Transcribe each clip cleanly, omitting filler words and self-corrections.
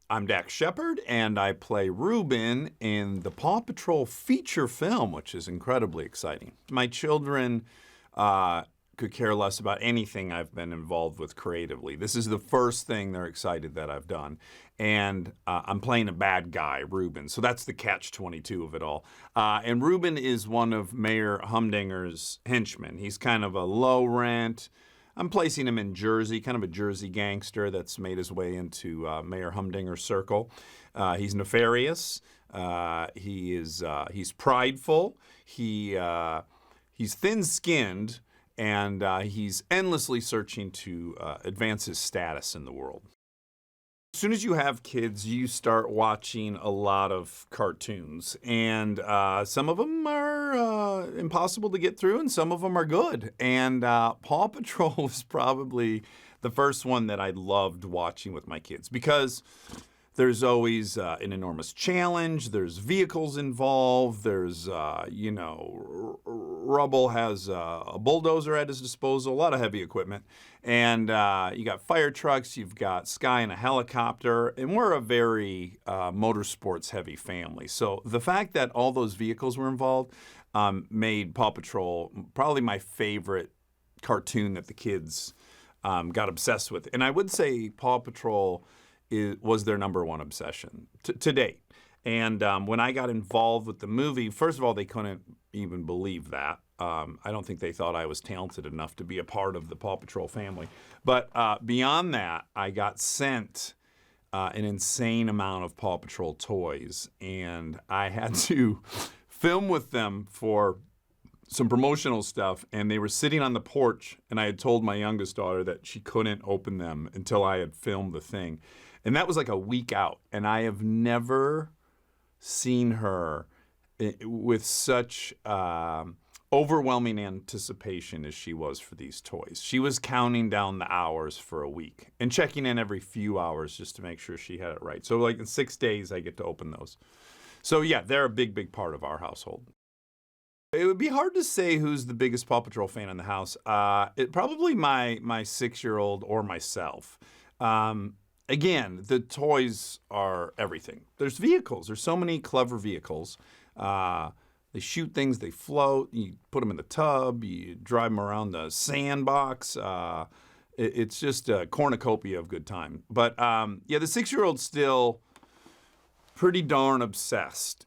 I'm Dax Shepard, and I play Ruben in the Paw Patrol feature film, which is incredibly exciting. My children could care less about anything I've been involved with creatively. This is the first thing they're excited that I've done. And I'm playing a bad guy, Ruben. So that's the catch-22 of it all. And Ruben is one of Mayor Humdinger's henchmen. He's kind of a low rent. I'm placing him in Jersey, kind of a Jersey gangster that's made his way into Mayor Humdinger's circle. He's nefarious. He's prideful. He's thin-skinned, and he's endlessly searching to advance his status in the world. As soon as you have kids, you start watching a lot of cartoons, and some of them are impossible to get through, and some of them are good. And Paw Patrol was probably the first one that I loved watching with my kids because there's always an enormous challenge. There's vehicles involved. There's, Rubble has a bulldozer at his disposal, a lot of heavy equipment. And you got fire trucks, you've got Sky and a helicopter, and we're a very motorsports heavy family. So the fact that all those vehicles were involved made Paw Patrol probably my favorite cartoon that the kids got obsessed with. And I would say Paw Patrol was their number one obsession to date. And when I got involved with the movie, first of all, they couldn't even believe that. I don't think they thought I was talented enough to be a part of the Paw Patrol family. But beyond that, I got sent an insane amount of Paw Patrol toys, and I had to film with them for some promotional stuff, and they were sitting on the porch, and I had told my youngest daughter that she couldn't open them until I had filmed the thing. And that was like a week out, and I have never seen her with such overwhelming anticipation as she was for these toys. She was counting down the hours for a week and checking in every few hours just to make sure she had it right. So like in 6 days, I get to open those. So yeah, they're a big, big part of our household. It would be hard to say who's the biggest Paw Patrol fan in the house. Probably my 6-year-old or myself. Again, the toys are everything. There's vehicles. There's so many clever vehicles. They shoot things, they float, you put them in the tub, you drive them around the sandbox. It's just a cornucopia of good time. But yeah, the 6-year-old's still pretty darn obsessed.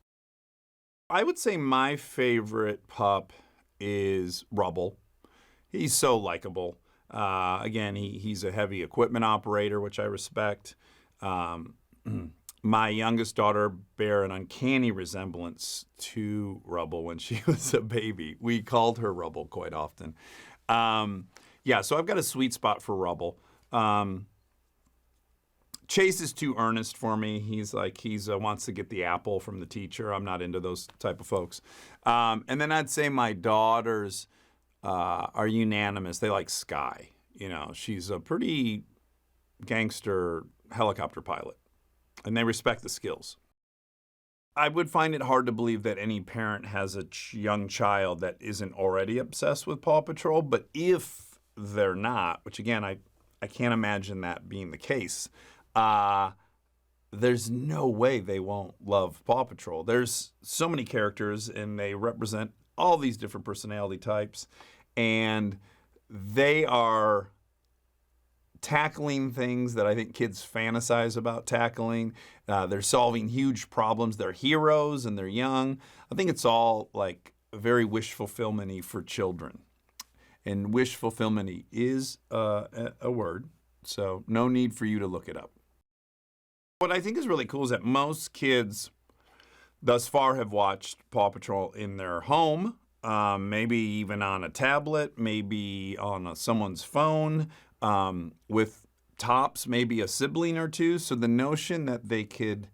I would say my favorite pup is Rubble. He's so likable. Again, he's a heavy equipment operator, which I respect. My youngest daughter bare an uncanny resemblance to Rubble when she was a baby. We called her Rubble quite often. Yeah, so I've got a sweet spot for Rubble. Chase is too earnest for me. He's wants to get the apple from the teacher. I'm not into those type of folks. And then I'd say my daughters are unanimous. They like Sky. She's a pretty gangster helicopter pilot, and they respect the skills. I would find it hard to believe that any parent has a young child that isn't already obsessed with Paw Patrol, but if they're not, which again, I can't imagine that being the case, there's no way they won't love Paw Patrol. There's so many characters, and they represent all these different personality types, and they are tackling things that I think kids fantasize about tackling. They're solving huge problems. They're heroes, and they're young. I think it's all like very wish fulfillment-y for children. And wish fulfillment-y is a word, so no need for you to look it up. What I think is really cool is that most kids thus far have watched Paw Patrol in their home, maybe even on a tablet, maybe on someone's phone, with tops, maybe a sibling or two. So the notion that they could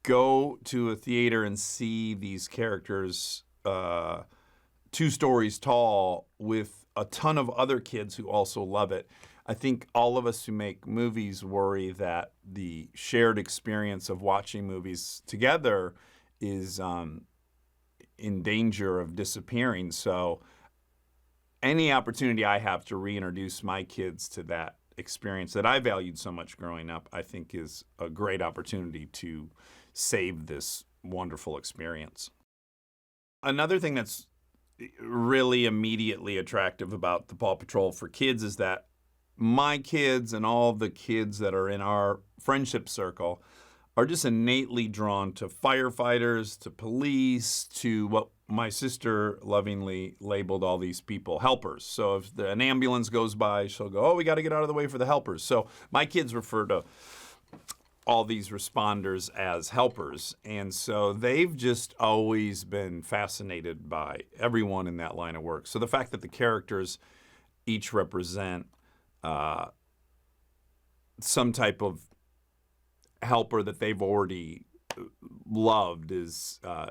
go to a theater and see these characters 2 stories tall with a ton of other kids who also love it. I think all of us who make movies worry that the shared experience of watching movies together is in danger of disappearing. So any opportunity I have to reintroduce my kids to that experience that I valued so much growing up, I think is a great opportunity to save this wonderful experience. Another thing that's really immediately attractive about the Paw Patrol for kids is that my kids and all the kids that are in our friendship circle are just innately drawn to firefighters, to police, to what my sister lovingly labeled all these people helpers. So if an ambulance goes by, she'll go, "Oh, we got to get out of the way for the helpers." So my kids refer to all these responders as helpers. And so they've just always been fascinated by everyone in that line of work. So the fact that the characters each represent some type of helper that they've already loved is, I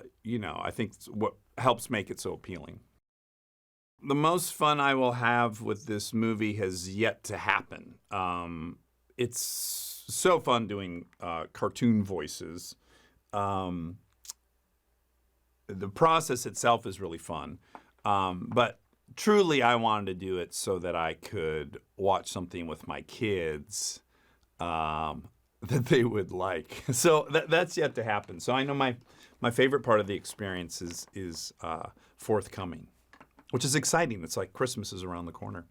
think what helps make it so appealing. The most fun I will have with this movie has yet to happen. It's so fun doing cartoon voices. The process itself is really fun. But truly, I wanted to do it so that I could watch something with my kids that they would like. So that's yet to happen. So I know my favorite part of the experience is forthcoming, which is exciting. It's like Christmas is around the corner.